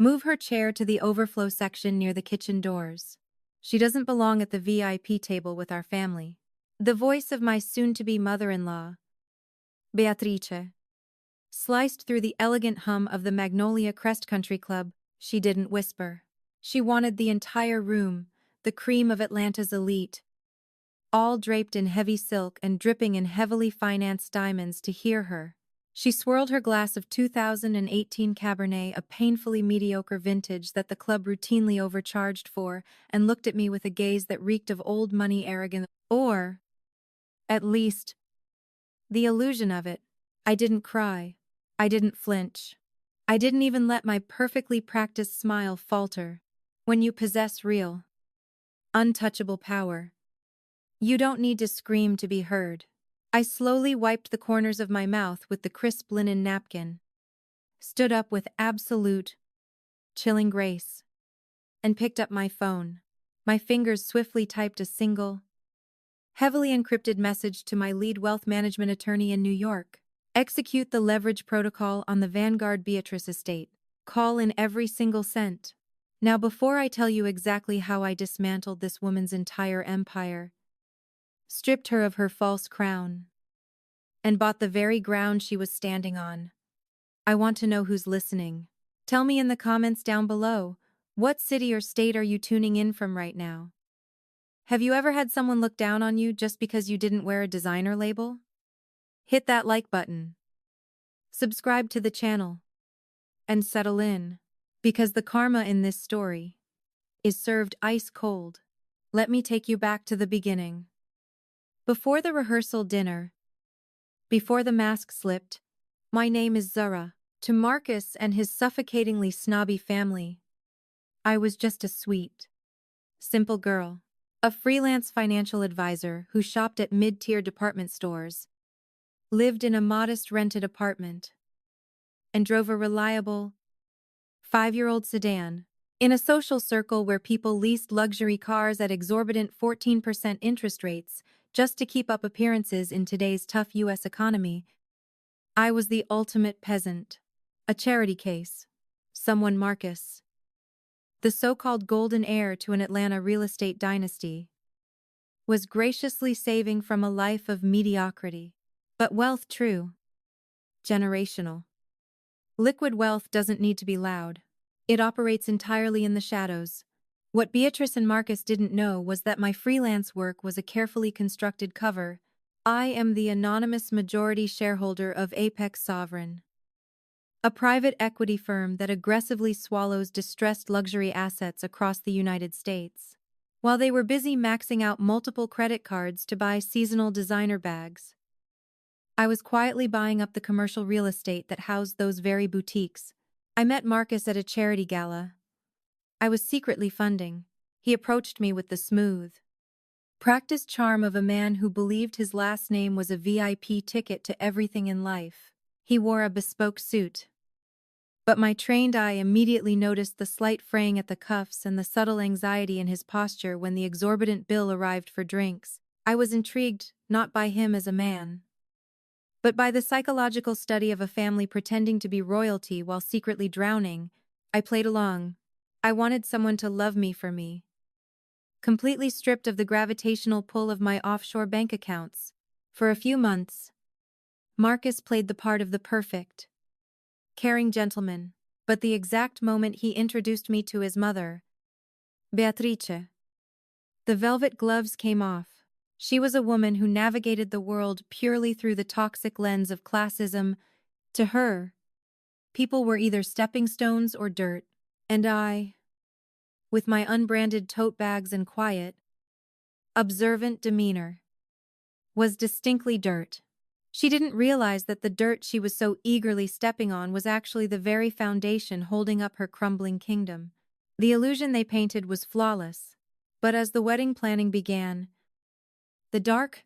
Move her chair to the overflow section near the kitchen doors. She doesn't belong at the VIP table with our family. The voice of my soon-to-be mother-in-law, Beatrice, sliced through the elegant hum of the Magnolia Crest Country Club. She didn't whisper. She wanted the entire room, the cream of Atlanta's elite, all draped in heavy silk and dripping in heavily financed diamonds, to hear her. She swirled her glass of 2018 Cabernet, a painfully mediocre vintage that the club routinely overcharged for, and looked at me with a gaze that reeked of old money arrogance, or, at least, the illusion of it. I didn't cry. I didn't flinch. I didn't even let my perfectly practiced smile falter. When you possess real, untouchable power, you don't need to scream to be heard. I slowly wiped the corners of my mouth with the crisp linen napkin, stood up with absolute, chilling grace, and picked up my phone. My fingers swiftly typed a single, heavily encrypted message to my lead wealth management attorney in New York. Execute the leverage protocol on the Vanguard Beatrice estate. Call in every single cent. Now, before I tell you exactly how I dismantled this woman's entire empire, stripped her of her false crown, and bought the very ground she was standing on, I want to know who's listening. Tell me in the comments down below, what city or state are you tuning in from right now? Have you ever had someone look down on you just because you didn't wear a designer label? Hit that like button, subscribe to the channel, and settle in, because the karma in this story is served ice cold. Let me take you back to the beginning. Before the rehearsal dinner, before the mask slipped, my name is Zara. To Marcus and his suffocatingly snobby family, I was just a sweet, simple girl, a freelance financial advisor who shopped at mid-tier department stores, lived in a modest rented apartment, and drove a reliable, 5-year-old sedan in a social circle where people leased luxury cars at exorbitant 14% interest rates just to keep up appearances in today's tough U.S. economy. I was the ultimate peasant, a charity case. Someone Marcus, the so-called golden heir to an Atlanta real estate dynasty, was graciously saving from a life of mediocrity. But wealth, true, generational, liquid wealth, doesn't need to be loud. It operates entirely in the shadows. What Beatrice and Marcus didn't know was that my freelance work was a carefully constructed cover. I am the anonymous majority shareholder of Apex Sovereign, a private equity firm that aggressively swallows distressed luxury assets across the United States. While they were busy maxing out multiple credit cards to buy seasonal designer bags, I was quietly buying up the commercial real estate that housed those very boutiques. I met Marcus at a charity gala I was secretly funding. He approached me with the smooth, practiced charm of a man who believed his last name was a VIP ticket to everything in life. He wore a bespoke suit, but my trained eye immediately noticed the slight fraying at the cuffs and the subtle anxiety in his posture when the exorbitant bill arrived for drinks. I was intrigued not by him as a man, but by the psychological study of a family pretending to be royalty while secretly drowning. I played along. I wanted someone to love me for me, completely stripped of the gravitational pull of my offshore bank accounts. For a few months, Marcus played the part of the perfect, caring gentleman, but the exact moment he introduced me to his mother, Beatrice, the velvet gloves came off. She was a woman who navigated the world purely through the toxic lens of classism. To her, people were either stepping stones or dirt, and I, with my unbranded tote bags and quiet, observant demeanor, was distinctly dirt. She didn't realize that the dirt she was so eagerly stepping on was actually the very foundation holding up her crumbling kingdom. The illusion they painted was flawless, but as the wedding planning began, the dark,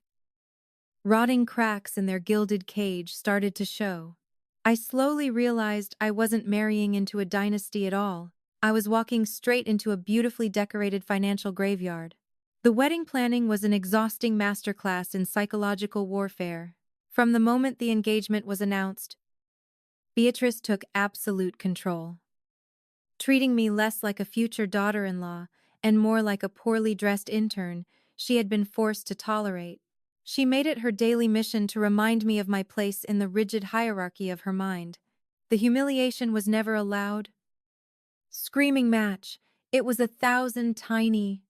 rotting cracks in their gilded cage started to show. I slowly realized I wasn't marrying into a dynasty at all. I was walking straight into a beautifully decorated financial graveyard. The wedding planning was an exhausting masterclass in psychological warfare. From the moment the engagement was announced, Beatrice took absolute control. treating me less like a future daughter-in-law and more like a poorly dressed intern she had been forced to tolerate. She made it her daily mission to remind me of my place in the rigid hierarchy of her mind. The humiliation was never a loud, screaming match. It was 1,000 tiny,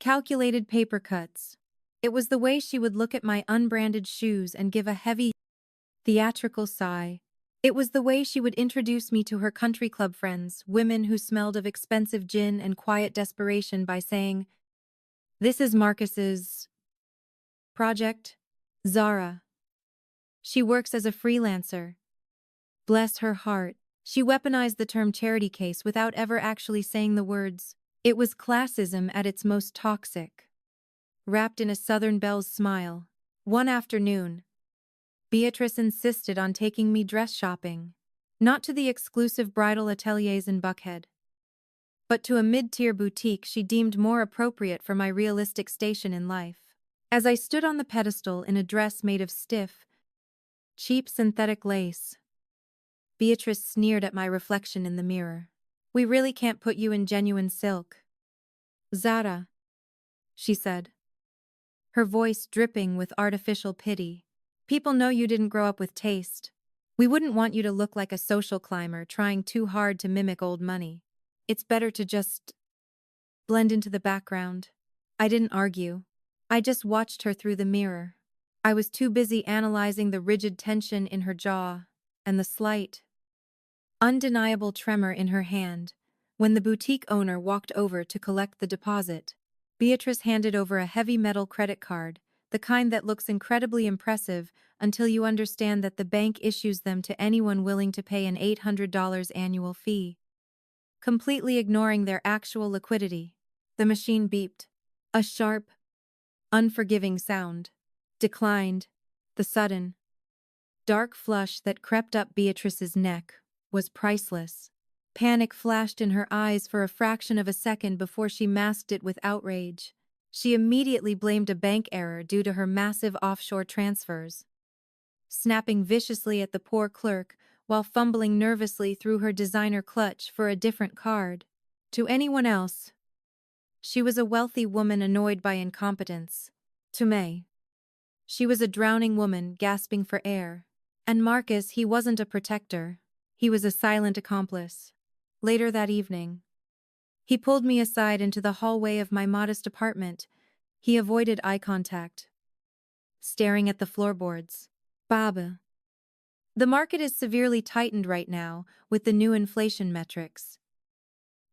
calculated paper cuts. It was the way she would look at my unbranded shoes and give a heavy, theatrical sigh. It was the way she would introduce me to her country club friends, women who smelled of expensive gin and quiet desperation, by saying, "This is Marcus's project, Zara. She works as a freelancer." Bless her heart, she weaponized the term charity case without ever actually saying the words. It was classism at its most toxic, wrapped in a Southern belle's smile. One afternoon, Beatrice insisted on taking me dress shopping, not to the exclusive bridal ateliers in Buckhead, but to a mid-tier boutique she deemed more appropriate for my realistic station in life. As I stood on the pedestal in a dress made of stiff, cheap synthetic lace, Beatrice sneered at my reflection in the mirror. "We really can't put you in genuine silk, Zara," she said, her voice dripping with artificial pity. "People know you didn't grow up with taste. We wouldn't want you to look like a social climber trying too hard to mimic old money. It's better to just blend into the background." I didn't argue. I just watched her through the mirror. I was too busy analyzing the rigid tension in her jaw and the slight, undeniable tremor in her hand when the boutique owner walked over to collect the deposit. Beatrice handed over a heavy metal credit card, the kind that looks incredibly impressive until you understand that the bank issues them to anyone willing to pay an $800 annual fee, completely ignoring their actual liquidity. The machine beeped. A sharp, unforgiving sound. Declined. The sudden, dark flush that crept up Beatrice's neck was priceless. Panic flashed in her eyes for a fraction of a second before she masked it with outrage. She immediately blamed a bank error due to her massive offshore transfers, snapping viciously at the poor clerk while fumbling nervously through her designer clutch for a different card. To anyone else, she was a wealthy woman annoyed by incompetence. To May, she was a drowning woman gasping for air. And Marcus, he wasn't a protector. He was a silent accomplice. Later that evening, he pulled me aside into the hallway of my modest apartment. He avoided eye contact, staring at the floorboards. "Baba, the market is severely tightened right now with the new inflation metrics."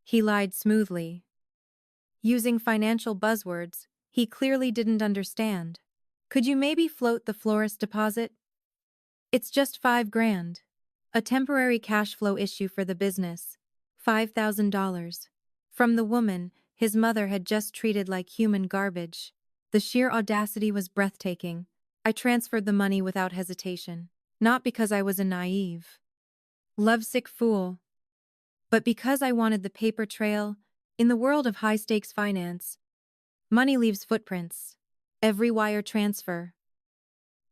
He lied smoothly, using financial buzzwords he clearly didn't understand. "Could you maybe float the florist deposit? It's just $5,000. A temporary cash flow issue for the business. $5,000. From the woman his mother had just treated like human garbage. The sheer audacity was breathtaking. I transferred the money without hesitation. Not because I was a naive, lovesick fool, but because I wanted the paper trail. In the world of high-stakes finance, money leaves footprints. Every wire transfer,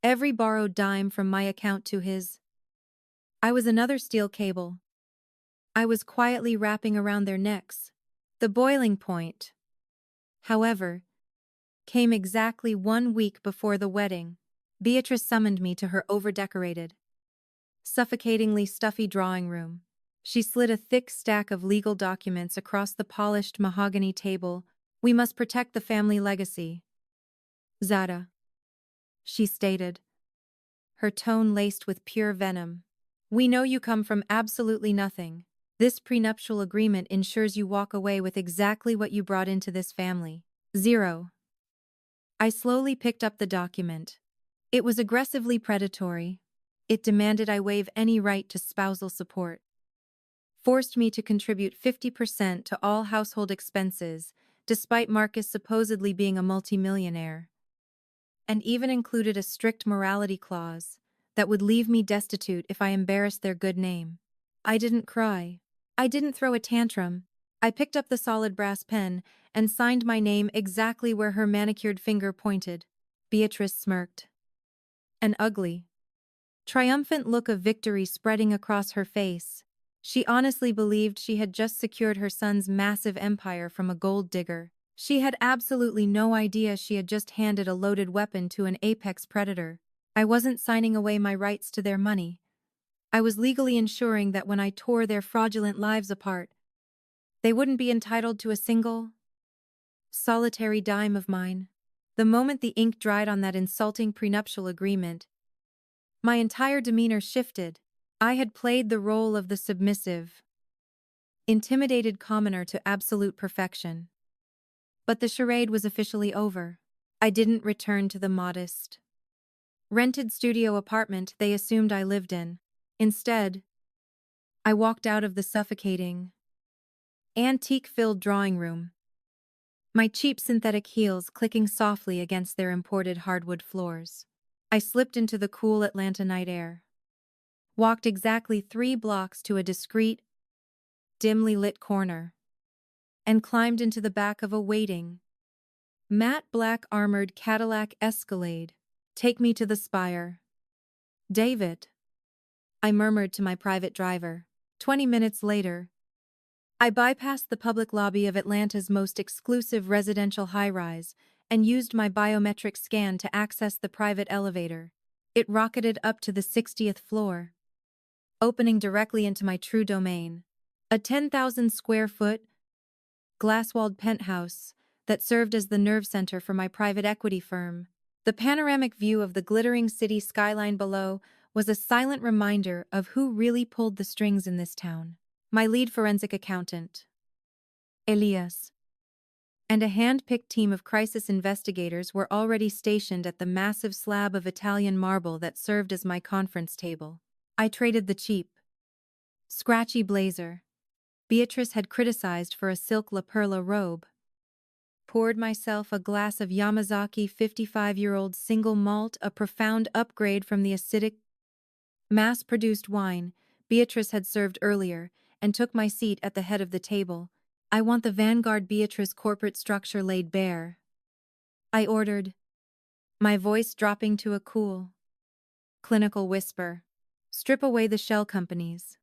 every borrowed dime from my account to his. I was another steel cable. I was quietly wrapping around their necks. The boiling point, however, came exactly 1 week before the wedding. Beatrice summoned me to her over-decorated, suffocatingly stuffy drawing room. She slid a thick stack of legal documents across the polished mahogany table. "We must protect the family legacy, Zara," she stated, her tone laced with pure venom. "We know you come from absolutely nothing. This prenuptial agreement ensures you walk away with exactly what you brought into this family. Zero." I slowly picked up the document. It was aggressively predatory. It demanded I waive any right to spousal support, forced me to contribute 50% to all household expenses, despite Marcus supposedly being a multimillionaire, and even included a strict morality clause that would leave me destitute if I embarrassed their good name. I didn't cry. I didn't throw a tantrum. I picked up the solid brass pen and signed my name exactly where her manicured finger pointed. Beatrice smirked, an ugly, triumphant look of victory spreading across her face. She honestly believed she had just secured her son's massive empire from a gold digger. She had absolutely no idea she had just handed a loaded weapon to an apex predator. I wasn't signing away my rights to their money. I was legally ensuring that when I tore their fraudulent lives apart, they wouldn't be entitled to a single, solitary dime of mine. The moment the ink dried on that insulting prenuptial agreement, my entire demeanor shifted. I had played the role of the submissive, intimidated commoner to absolute perfection. But the charade was officially over. I didn't return to the modest, rented studio apartment they assumed I lived in. Instead, I walked out of the suffocating, antique-filled drawing room, my cheap synthetic heels clicking softly against their imported hardwood floors. I slipped into the cool Atlanta night air, walked exactly 3 blocks to a discreet, dimly lit corner, and climbed into the back of a waiting, matte black armored Cadillac Escalade. "Take me to the spire, David," I murmured to my private driver. 20 minutes later, I bypassed the public lobby of Atlanta's most exclusive residential high-rise and used my biometric scan to access the private elevator. It rocketed up to the 60th floor, opening directly into my true domain, a 10,000 square foot, glass-walled penthouse that served as the nerve center for my private equity firm. The panoramic view of the glittering city skyline below was a silent reminder of who really pulled the strings in this town. My lead forensic accountant, Elias, and a hand-picked team of crisis investigators were already stationed at the massive slab of Italian marble that served as my conference table. I traded the cheap, scratchy blazer Beatrice had criticized for a silk La Perla robe, poured myself a glass of Yamazaki 55-year-old single malt, a profound upgrade from the acidic, mass-produced wine Beatrice had served earlier, and took my seat at the head of the table. "I want the Vanguard Beatrice corporate structure laid bare," I ordered, my voice dropping to a cool, clinical whisper. "Strip away the shell companies.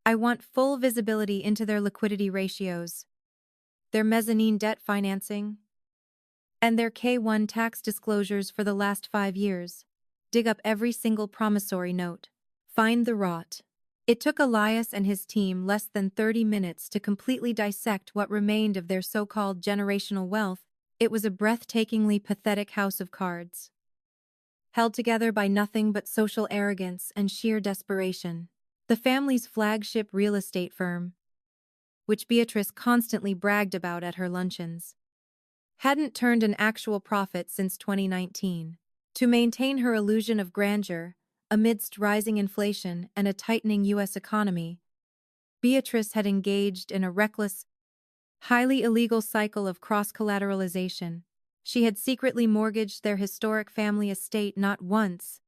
I want full visibility into their liquidity ratios, their mezzanine debt financing, and their K-1 tax disclosures for the last 5 years. Dig up every single promissory note. Find the rot." It took Elias and his team less than 30 minutes to completely dissect what remained of their so-called generational wealth. It was a breathtakingly pathetic house of cards, held together by nothing but social arrogance and sheer desperation. The family's flagship real estate firm, which Beatrice constantly bragged about at her luncheons, hadn't turned an actual profit since 2019. To maintain her illusion of grandeur, amidst rising inflation and a tightening U.S. economy, Beatrice had engaged in a reckless, highly illegal cycle of cross-collateralization. She had secretly mortgaged their historic family estate not once,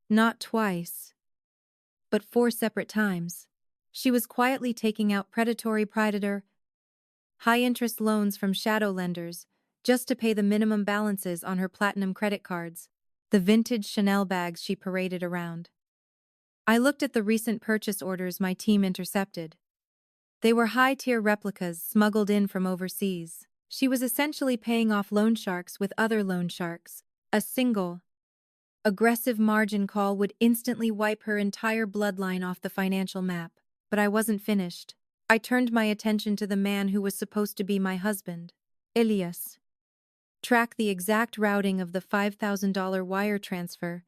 not twice, but 4 separate times. She was quietly taking out predatory high-interest loans from shadow lenders just to pay the minimum balances on her platinum credit cards, the vintage Chanel bags she paraded around. I looked at the recent purchase orders my team intercepted. They were high-tier replicas smuggled in from overseas. She was essentially paying off loan sharks with other loan sharks. A single, aggressive margin call would instantly wipe her entire bloodline off the financial map. But I wasn't finished. I turned my attention to the man who was supposed to be my husband, Elias. Track the exact routing of the $5,000 wire transfer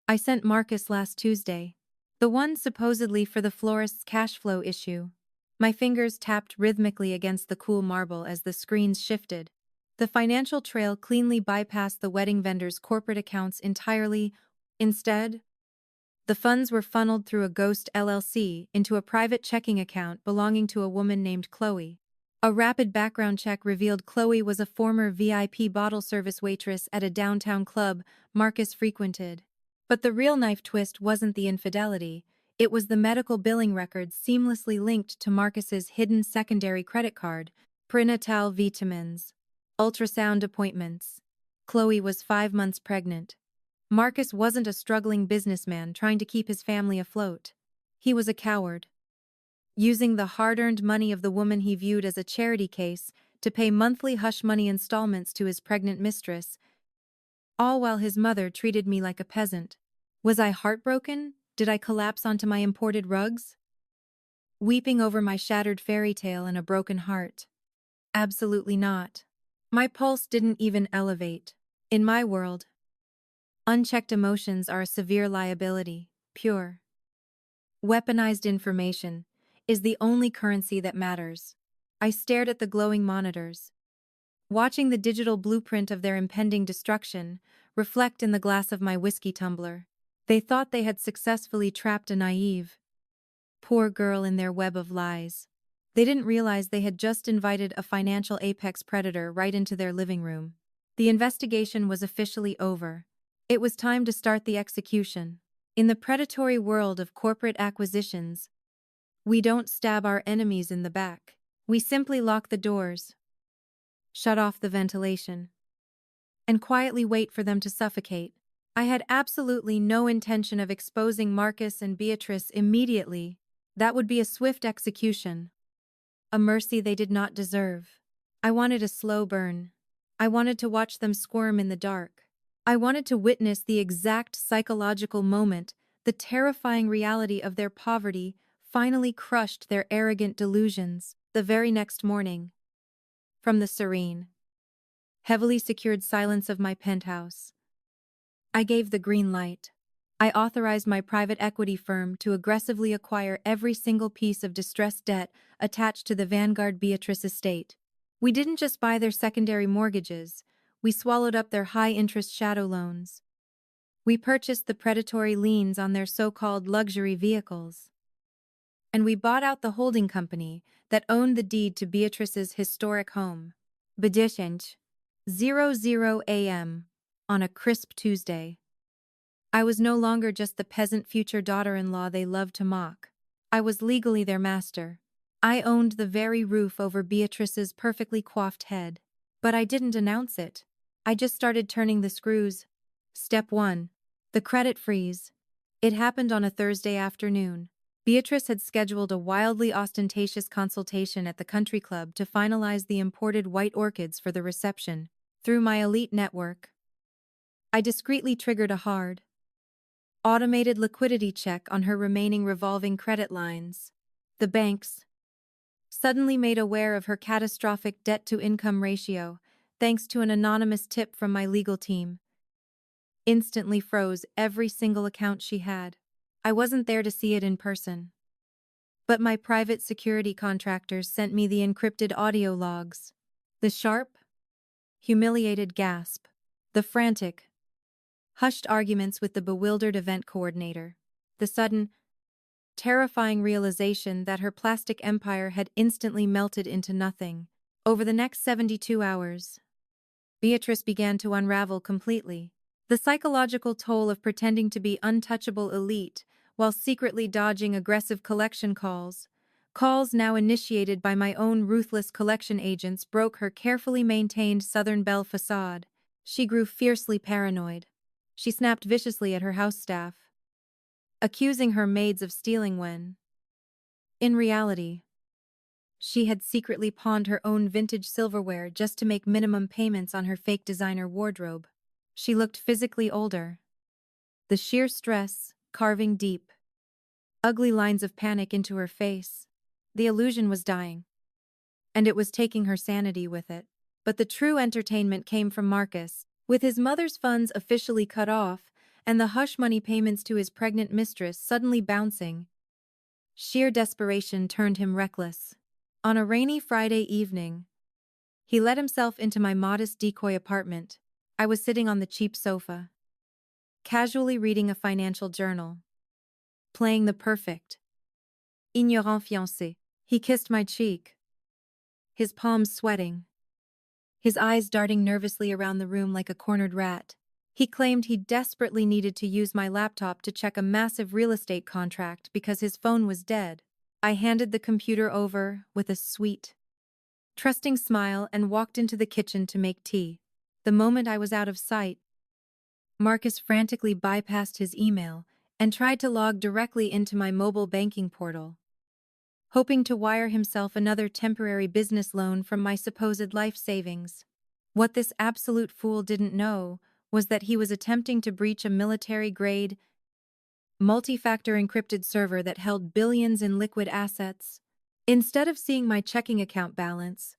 I sent Marcus last Tuesday, the one supposedly for the florist's cash flow issue. My fingers tapped rhythmically against the cool marble as the screens shifted. The financial trail cleanly bypassed the wedding vendor's corporate accounts entirely. Instead, the funds were funneled through a ghost LLC into a private checking account belonging to a woman named Chloe. A rapid background check revealed Chloe was a former VIP bottle service waitress at a downtown club Marcus frequented. But the real knife twist wasn't the infidelity, it was the medical billing records seamlessly linked to Marcus's hidden secondary credit card, prenatal vitamins, ultrasound appointments. Chloe was 5 months pregnant. Marcus wasn't a struggling businessman trying to keep his family afloat. He was a coward, using the hard-earned money of the woman he viewed as a charity case to pay monthly hush-money installments to his pregnant mistress, all while his mother treated me like a peasant. Was I heartbroken? Did I collapse onto my imported rugs, weeping over my shattered fairy tale and a broken heart? Absolutely not. My pulse didn't even elevate. In my world, unchecked emotions are a severe liability. Pure, weaponized information is the only currency that matters. I stared at the glowing monitors, watching the digital blueprint of their impending destruction reflect in the glass of my whiskey tumbler. They thought they had successfully trapped a naive, poor girl in their web of lies. They didn't realize they had just invited a financial apex predator right into their living room. The investigation was officially over. It was time to start the execution. In the predatory world of corporate acquisitions, we don't stab our enemies in the back. We simply lock the doors, shut off the ventilation, and quietly wait for them to suffocate. I had absolutely no intention of exposing Marcus and Beatrice immediately. That would be a swift execution, a mercy they did not deserve. I wanted a slow burn. I wanted to watch them squirm in the dark. I wanted to witness the exact psychological moment the terrifying reality of their poverty finally crushed their arrogant delusions. The very next morning, from the serene, heavily secured silence of my penthouse, I gave the green light. I authorized my private equity firm to aggressively acquire every single piece of distressed debt attached to the Vanguard Beatrice estate. We didn't just buy their secondary mortgages, we swallowed up their high-interest shadow loans. We purchased the predatory liens on their so-called luxury vehicles. And we bought out the holding company that owned the deed to Beatrice's historic home. Beatrice, 00 a.m. on a crisp Tuesday. I was no longer just the peasant future daughter-in-law they loved to mock. I was legally their master. I owned the very roof over Beatrice's perfectly coiffed head. But I didn't announce it. I just started turning the screws. Step 1. The credit freeze. It happened on a Thursday afternoon. Beatrice had scheduled a wildly ostentatious consultation at the country club to finalize the imported white orchids for the reception. Through my elite network, I discreetly triggered a hard, automated liquidity check on her remaining revolving credit lines. The banks, suddenly made aware of her catastrophic debt-to-income ratio, thanks to an anonymous tip from my legal team, instantly froze every single account she had. I wasn't there to see it in person, but my private security contractors sent me the encrypted audio logs. The sharp, humiliated gasp, the frantic, hushed arguments with the bewildered event coordinator, the sudden, terrifying realization that her plastic empire had instantly melted into nothing. Over the next 72 hours, Beatrice began to unravel completely. The psychological toll of pretending to be untouchable elite while secretly dodging aggressive collection calls now initiated by my own ruthless collection agents, broke her carefully maintained Southern Belle facade. She grew fiercely paranoid. She snapped viciously at her house staff, accusing her maids of stealing when, in reality, she had secretly pawned her own vintage silverware just to make minimum payments on her fake designer wardrobe. She looked physically older, the sheer stress carving deep, ugly lines of panic into her face. The illusion was dying, and it was taking her sanity with it. But the true entertainment came from Marcus. With his mother's funds officially cut off and the hush-money payments to his pregnant mistress suddenly bouncing, sheer desperation turned him reckless. On a rainy Friday evening, he let himself into my modest decoy apartment. I was sitting on the cheap sofa, casually reading a financial journal, playing the perfect, ignorant fiancé. He kissed my cheek, his palms sweating, his eyes darting nervously around the room like a cornered rat. He claimed he desperately needed to use my laptop to check a massive real estate contract because his phone was dead. I handed the computer over with a sweet, trusting smile and walked into the kitchen to make tea. The moment I was out of sight, Marcus frantically bypassed his email and tried to log directly into my mobile banking portal. hoping to wire himself another temporary business loan from my supposed life savings. What this absolute fool didn't know was that he was attempting to breach a military-grade, multi-factor encrypted server that held billions in liquid assets. Instead of seeing my checking account balance,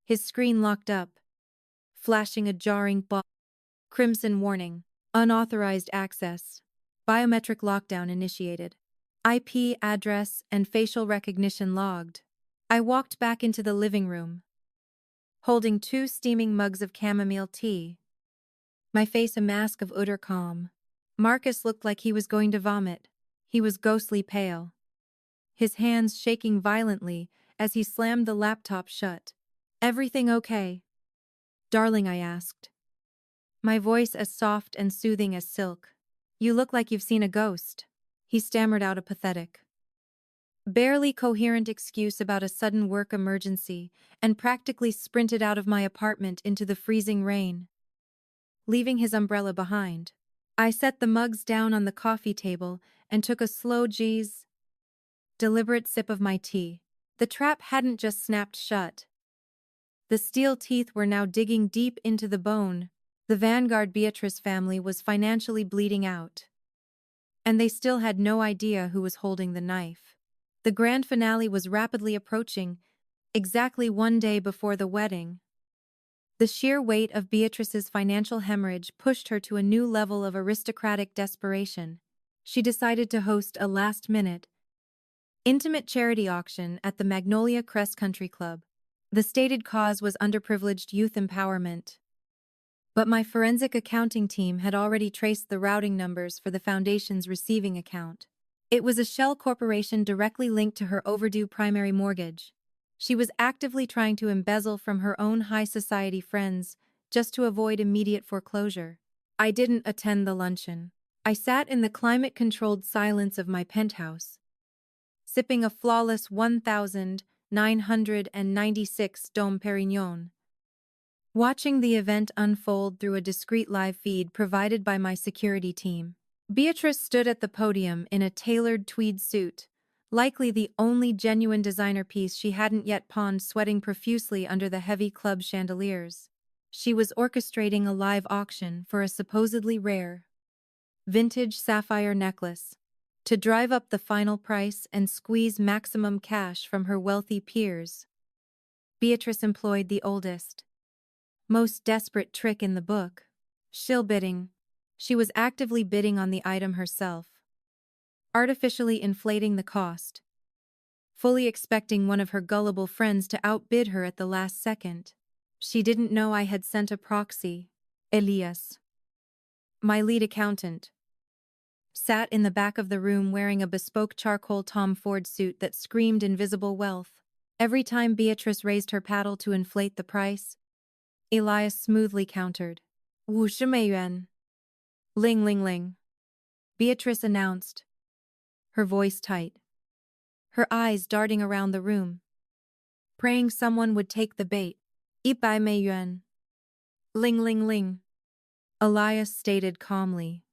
his screen locked up, flashing a jarring crimson warning. Unauthorized access. Biometric lockdown initiated. IP address and facial recognition logged. I walked back into the living room, holding 2 steaming mugs of chamomile tea, my face a mask of utter calm. Marcus looked like he was going to vomit. He was ghostly pale, his hands shaking violently as he slammed the laptop shut. "Everything okay, darling?" I asked, my voice as soft and soothing as silk. "You look like you've seen a ghost." He stammered out a pathetic, barely coherent excuse about a sudden work emergency and practically sprinted out of my apartment into the freezing rain, leaving his umbrella behind. I set the mugs down on the coffee table and took a slow deliberate sip of my tea. The trap hadn't just snapped shut. The steel teeth were now digging deep into the bone. The Vanguard Beatrice family was financially bleeding out, and they still had no idea who was holding the knife. The grand finale was rapidly approaching, exactly 1 day before the wedding. The sheer weight of Beatrice's financial hemorrhage pushed her to a new level of aristocratic desperation. She decided to host a last-minute, intimate charity auction at the Magnolia Crest Country Club. The stated cause was underprivileged youth empowerment, but my forensic accounting team had already traced the routing numbers for the foundation's receiving account. It was a shell corporation directly linked to her overdue primary mortgage. She was actively trying to embezzle from her own high society friends just to avoid immediate foreclosure. I didn't attend the luncheon. I sat in the climate-controlled silence of my penthouse, sipping a flawless 1996 Dom Perignon, watching the event unfold through a discreet live feed provided by my security team. Beatrice stood at the podium in a tailored tweed suit, likely the only genuine designer piece she hadn't yet pawned, sweating profusely under the heavy club chandeliers. She was orchestrating a live auction for a supposedly rare, vintage sapphire necklace, to drive up the final price and squeeze maximum cash from her wealthy peers. Beatrice employed the oldest, most desperate trick in the book: shill bidding. She was actively bidding on the item herself, artificially inflating the cost, fully expecting one of her gullible friends to outbid her at the last second. She didn't know I had sent a proxy. Elias, my lead accountant, sat in the back of the room wearing a bespoke charcoal Tom Ford suit that screamed invisible wealth. Every time Beatrice raised her paddle to inflate the price, Elias smoothly countered. 50,000,000. Ling ling ling, Beatrice announced, her voice tight, her eyes darting around the room, praying someone would take the bait. 100,000,000. Ling ling ling, Elias stated calmly,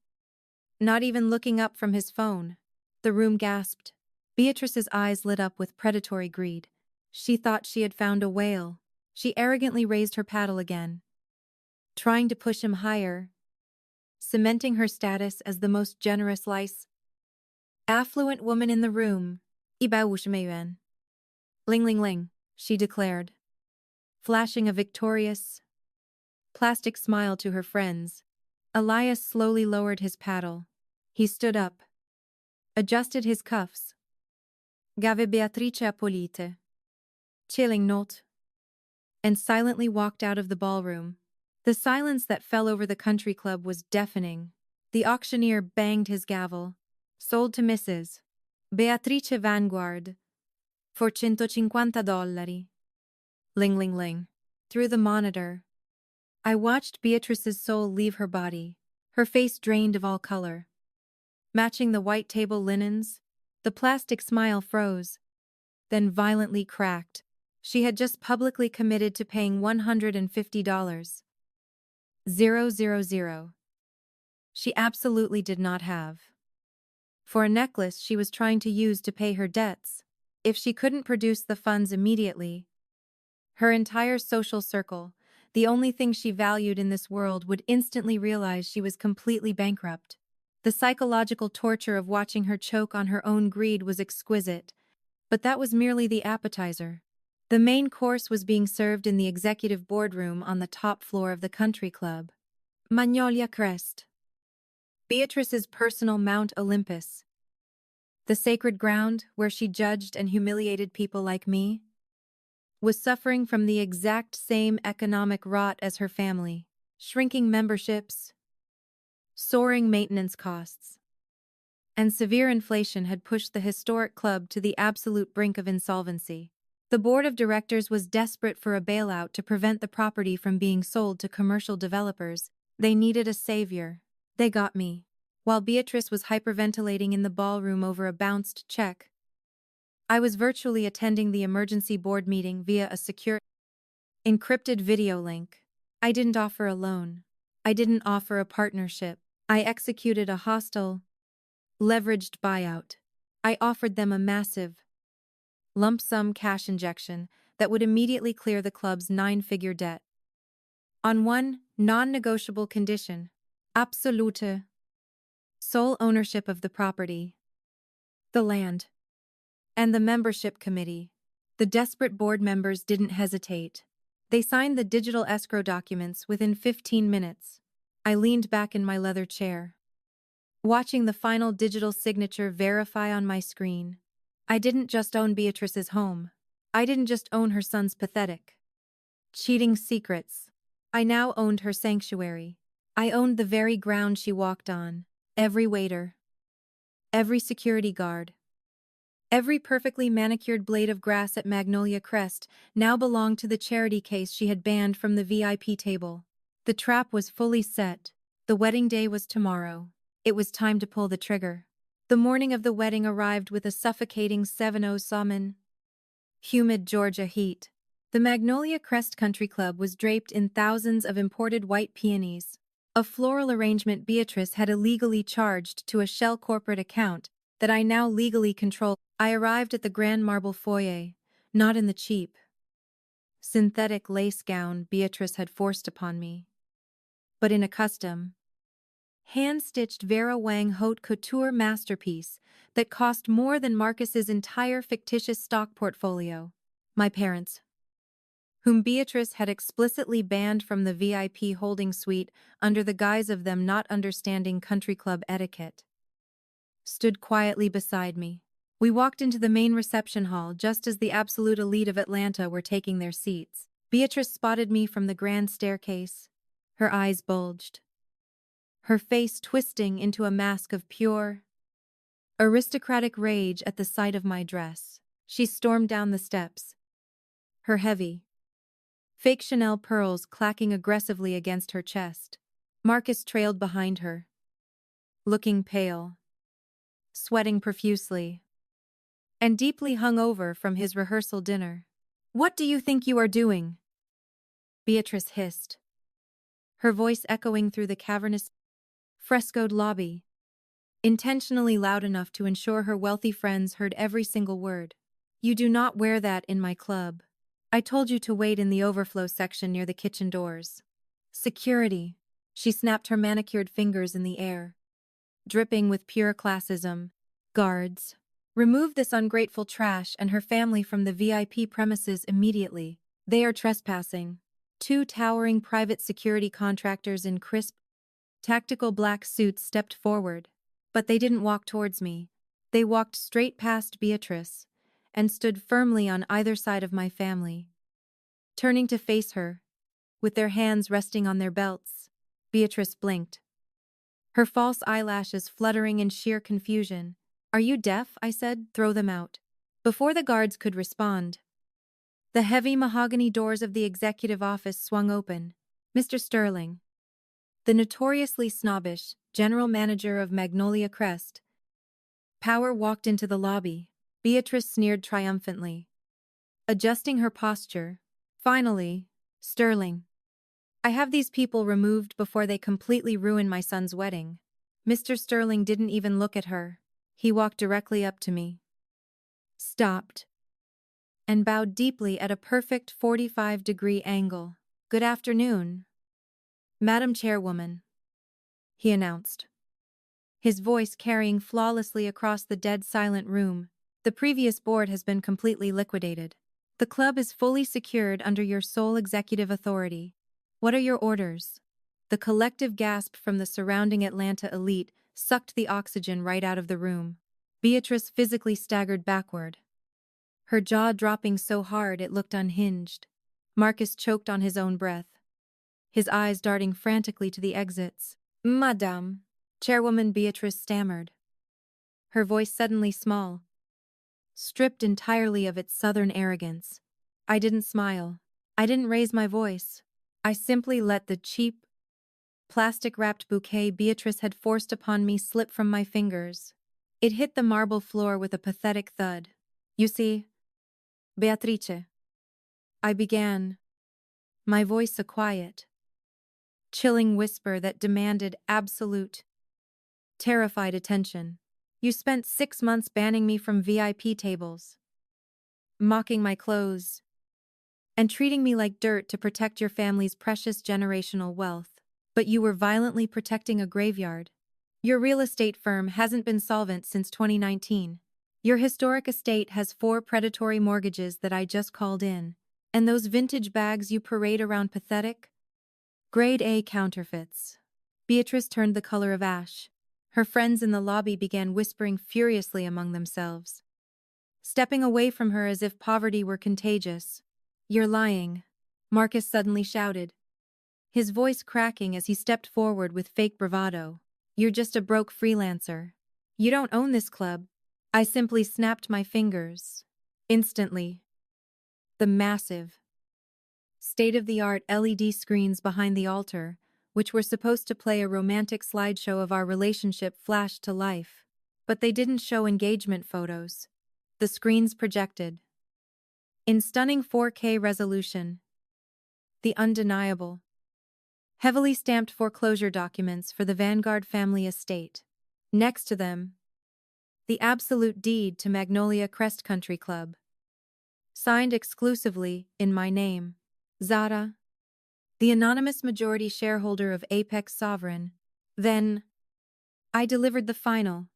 not even looking up from his phone. The room gasped. Beatrice's eyes lit up with predatory greed. She thought she had found a whale. She arrogantly raised her paddle again, trying to push him higher, cementing her status as the most generous affluent woman in the room. 150,000,000. Ling ling ling, she declared, flashing a victorious, plastic smile to her friends. Elias slowly lowered his paddle. He stood up, adjusted his cuffs. Gave Beatrice Appolite, chilling note, and silently walked out of the ballroom. The silence that fell over the country club was deafening. The auctioneer banged his gavel. Sold to Mrs. Beatrice Vanguard for $150. Ling ling ling. Through the monitor, I watched Beatrice's soul leave her body, her face drained of all color. Matching the white table linens, the plastic smile froze, then violently cracked. She had just publicly committed to paying $150. 000. She absolutely did not have. For a necklace she was trying to use to pay her debts. If she couldn't produce the funds immediately, her entire social circle, the only thing she valued in this world, would instantly realize she was completely bankrupt. The psychological torture of watching her choke on her own greed was exquisite, but that was merely the appetizer. The main course was being served in the executive boardroom on the top floor of the country club. Magnolia Crest. Beatrice's personal Mount Olympus. The sacred ground where she judged and humiliated people like me was suffering from the exact same economic rot as her family. Shrinking memberships, soaring maintenance costs, and severe inflation had pushed the historic club to the absolute brink of insolvency. The board of directors was desperate for a bailout to prevent the property from being sold to commercial developers. They needed a savior. They got me. While Beatrice was hyperventilating in the ballroom over a bounced check, I was virtually attending the emergency board meeting via a secure, encrypted video link. I didn't offer a loan. I didn't offer a partnership. I executed a hostile, leveraged buyout. I offered them a massive, lump sum cash injection that would immediately clear the club's 9-figure debt. On one non-negotiable condition: absolute, sole ownership of the property, the land, and the membership committee. The desperate board members didn't hesitate. They signed the digital escrow documents within 15 minutes. I leaned back in my leather chair, watching the final digital signature verify on my screen. I didn't just own Beatrice's home. I didn't just own her son's pathetic, cheating secrets. I now owned her sanctuary. I owned the very ground she walked on. Every waiter, every security guard, every perfectly manicured blade of grass at Magnolia Crest now belonged to the charity case she had banned from the VIP table. The trap was fully set. The wedding day was tomorrow. It was time to pull the trigger. The morning of the wedding arrived with a suffocating 7-0 salmon, humid Georgia heat. The Magnolia Crest Country Club was draped in thousands of imported white peonies, a floral arrangement Beatrice had illegally charged to a shell corporate account that I now legally control. I arrived at the grand marble foyer, not in the cheap, synthetic lace gown Beatrice had forced upon me, but in a custom, hand-stitched Vera Wang haute couture masterpiece that cost more than Marcus's entire fictitious stock portfolio. My parents, whom Beatrice had explicitly banned from the VIP holding suite under the guise of them not understanding country club etiquette, stood quietly beside me. We walked into the main reception hall just as the absolute elite of Atlanta were taking their seats. Beatrice spotted me from the grand staircase. Her eyes bulged, her face twisting into a mask of pure, aristocratic rage at the sight of my dress. She stormed down the steps, her heavy, fake Chanel pearls clacking aggressively against her chest. Marcus trailed behind her, looking pale, sweating profusely, and deeply hungover from his rehearsal dinner. "What do you think you are doing?" Beatrice hissed, her voice echoing through the cavernous, frescoed lobby, intentionally loud enough to ensure her wealthy friends heard every single word. "You do not wear that in my club. I told you to wait in the overflow section near the kitchen doors." Security. She snapped her manicured fingers in the air, dripping with pure classism. "Guards, remove this ungrateful trash and her family from the VIP premises immediately. They are trespassing." Two towering private security contractors in crisp, tactical black suits stepped forward, but they didn't walk towards me. They walked straight past Beatrice and stood firmly on either side of my family. Turning to face her, with their hands resting on their belts, Beatrice blinked, her false eyelashes fluttering in sheer confusion. "Are you deaf?" I said. "Throw them out." Before the guards could respond, the heavy mahogany doors of the executive office swung open. Mr. Sterling, the notoriously snobbish general manager of Magnolia Crest, Power, walked into the lobby. Beatrice sneered triumphantly, adjusting her posture. "Finally, Sterling. I have these people removed before they completely ruin my son's wedding." Mr. Sterling didn't even look at her. He walked directly up to me, stopped, and bowed deeply at a perfect 45-degree angle. "Good afternoon, Madam Chairwoman," he announced, his voice carrying flawlessly across the dead silent room. "The previous board has been completely liquidated. The club is fully secured under your sole executive authority. What are your orders?" The collective gasp from the surrounding Atlanta elite sucked the oxygen right out of the room. Beatrice physically staggered backward, her jaw dropping so hard it looked unhinged. Marcus choked on his own breath, his eyes darting frantically to the exits. "Madame," Chairwoman Beatrice stammered, her voice suddenly small, stripped entirely of its southern arrogance. I didn't smile. I didn't raise my voice. I simply let the cheap, plastic-wrapped bouquet Beatrice had forced upon me slip from my fingers. It hit the marble floor with a pathetic thud. "You see, Beatrice," I began, my voice a quiet, chilling whisper that demanded absolute, terrified attention. "You spent 6 months banning me from VIP tables, mocking my clothes, and treating me like dirt to protect your family's precious generational wealth. But you were violently protecting a graveyard. Your real estate firm hasn't been solvent since 2019. Your historic estate has 4 predatory mortgages that I just called in. And those vintage bags you parade around pathetic? Grade A counterfeits." Beatrice turned the color of ash. Her friends in the lobby began whispering furiously among themselves, stepping away from her as if poverty were contagious. "You're lying," Marcus suddenly shouted, his voice cracking as he stepped forward with fake bravado. "You're just a broke freelancer. You don't own this club." I simply snapped my fingers. Instantly, the massive, state-of-the-art LED screens behind the altar, which were supposed to play a romantic slideshow of our relationship, flashed to life. But they didn't show engagement photos. The screens projected, in stunning 4K resolution, the undeniable, heavily stamped foreclosure documents for the Vanguard family estate. Next to them, the absolute deed to Magnolia Crest Country Club, signed exclusively in my name. Zara, the anonymous majority shareholder of Apex Sovereign. Then, I delivered the final,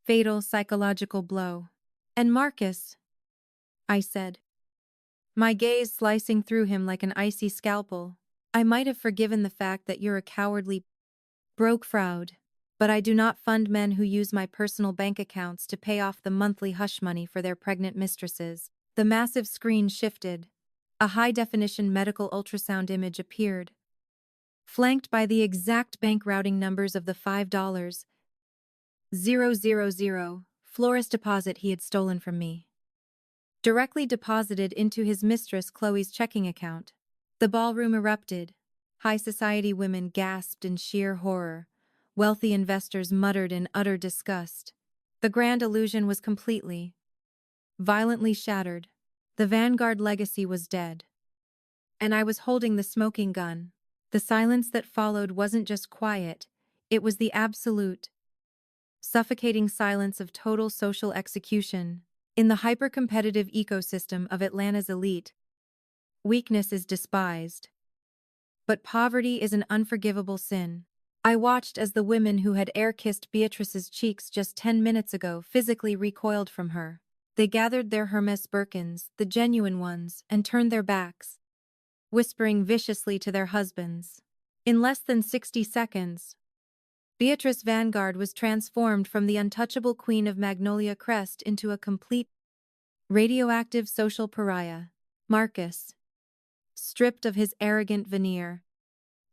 fatal psychological blow. "And Marcus," I said, my gaze slicing through him like an icy scalpel, "I might have forgiven the fact that you're a cowardly, broke fraud, but I do not fund men who use my personal bank accounts to pay off the monthly hush money for their pregnant mistresses." The massive screen shifted. A high-definition medical ultrasound image appeared, flanked by the exact bank routing numbers of the $5,000 florist deposit he had stolen from me, directly deposited into his mistress Chloe's checking account. The ballroom erupted. High society women gasped in sheer horror. Wealthy investors muttered in utter disgust. The grand illusion was completely, violently shattered. The Vanguard legacy was dead. And I was holding the smoking gun. The silence that followed wasn't just quiet, it was the absolute, suffocating silence of total social execution. In the hyper-competitive ecosystem of Atlanta's elite, weakness is despised, but poverty is an unforgivable sin. I watched as the women who had air-kissed Beatrice's cheeks just 10 minutes ago physically recoiled from her. They gathered their Hermes Birkins, the genuine ones, and turned their backs, whispering viciously to their husbands. In less than 60 seconds, Beatrice Vanguard was transformed from the untouchable queen of Magnolia Crest into a complete, radioactive social pariah. Marcus, stripped of his arrogant veneer,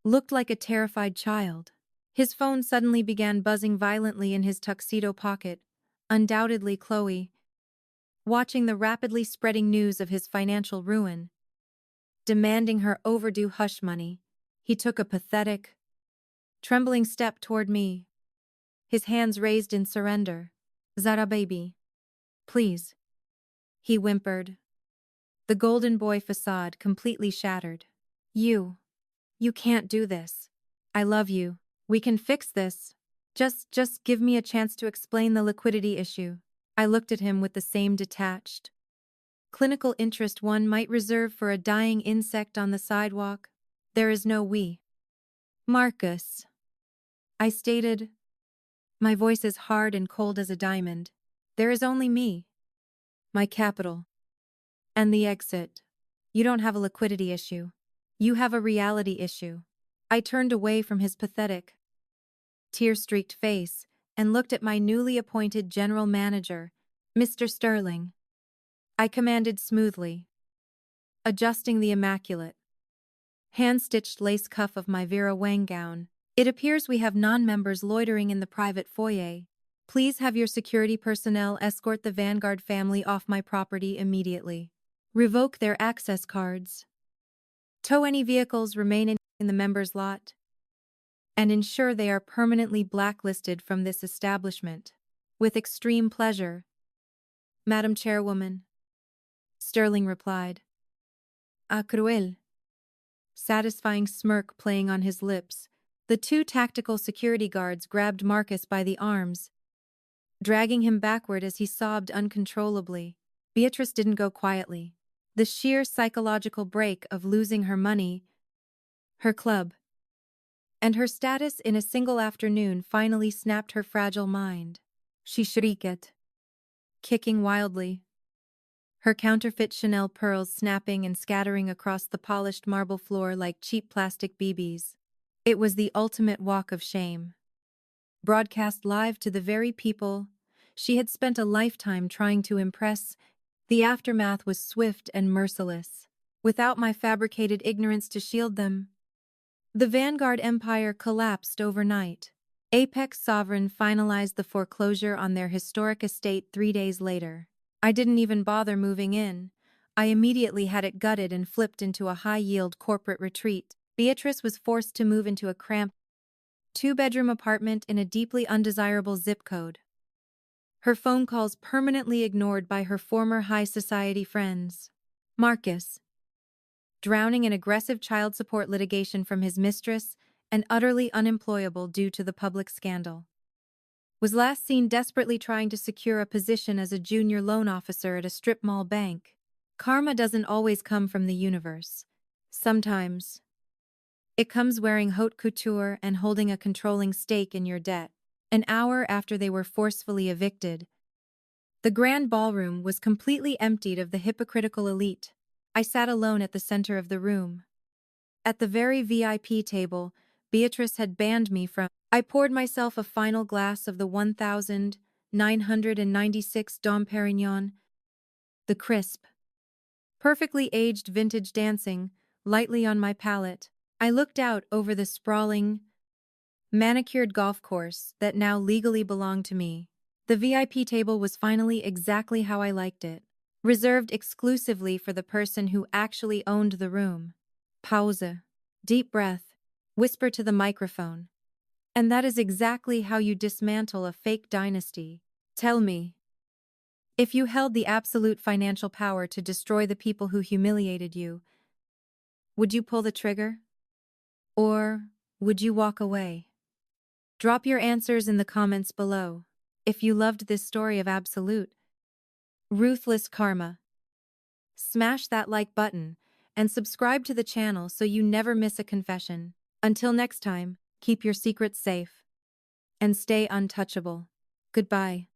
looked like a terrified child. His phone suddenly began buzzing violently in his tuxedo pocket. Undoubtedly Chloe, watching the rapidly spreading news of his financial ruin, demanding her overdue hush money. He took a pathetic, trembling step toward me, his hands raised in surrender. "Zara baby, please," he whimpered, the golden boy facade completely shattered. You can't do this. I love you. We can fix this. Just give me a chance to explain the liquidity issue." I looked at him with the same detached, clinical interest one might reserve for a dying insect on the sidewalk. There is no we. Marcus, I stated. My voice is hard and cold as a diamond. There is only me. My capital. And the exit. You don't have a liquidity issue. You have a reality issue. I turned away from his pathetic, tear-streaked face and looked at my newly appointed general manager, Mr. Sterling. I commanded smoothly, adjusting the immaculate, hand-stitched lace cuff of my Vera Wang gown. It appears we have non-members loitering in the private foyer. Please have your security personnel escort the Vanguard family off my property immediately. Revoke their access cards. Tow any vehicles remaining in the members' lot. And ensure they are permanently blacklisted from this establishment. With extreme pleasure, Madam Chairwoman. Sterling replied. Ah, cruel. Satisfying smirk playing on his lips, the two tactical security guards grabbed Marcus by the arms, dragging him backward as he sobbed uncontrollably. Beatrice didn't go quietly. The sheer psychological break of losing her money, her club, and her status in a single afternoon finally snapped her fragile mind. She shrieked, kicking wildly, her counterfeit Chanel pearls snapping and scattering across the polished marble floor like cheap plastic BBs. It was the ultimate walk of shame. Broadcast live to the very people she had spent a lifetime trying to impress, the aftermath was swift and merciless. Without my fabricated ignorance to shield them, the Vanguard empire collapsed overnight. Apex Sovereign finalized the foreclosure on their historic estate 3 days later. I didn't even bother moving in. I immediately had it gutted and flipped into a high-yield corporate retreat. Beatrice was forced to move into a cramped, 2-bedroom apartment in a deeply undesirable zip code. Her phone calls permanently ignored by her former high society friends. Marcus, drowning in aggressive child support litigation from his mistress and utterly unemployable due to the public scandal, was last seen desperately trying to secure a position as a junior loan officer at a strip mall bank. Karma doesn't always come from the universe. Sometimes it comes wearing haute couture and holding a controlling stake in your debt. An hour after they were forcefully evicted, the grand ballroom was completely emptied of the hypocritical elite. I sat alone at the center of the room. At the very VIP table Beatrice had banned me from. I poured myself a final glass of the 1996 Dom Perignon, the crisp, perfectly aged vintage dancing lightly on my palate. I looked out over the sprawling, manicured golf course that now legally belonged to me. The VIP table was finally exactly how I liked it, reserved exclusively for the person who actually owned the room. Pause. Deep breath. Whisper to the microphone. And that is exactly how you dismantle a fake dynasty. Tell me, if you held the absolute financial power to destroy the people who humiliated you, would you pull the trigger? Or would you walk away? Drop your answers in the comments below. If you loved this story of absolute, ruthless karma, smash that like button and subscribe to the channel so you never miss a confession. Until next time, keep your secrets safe and stay untouchable. Goodbye.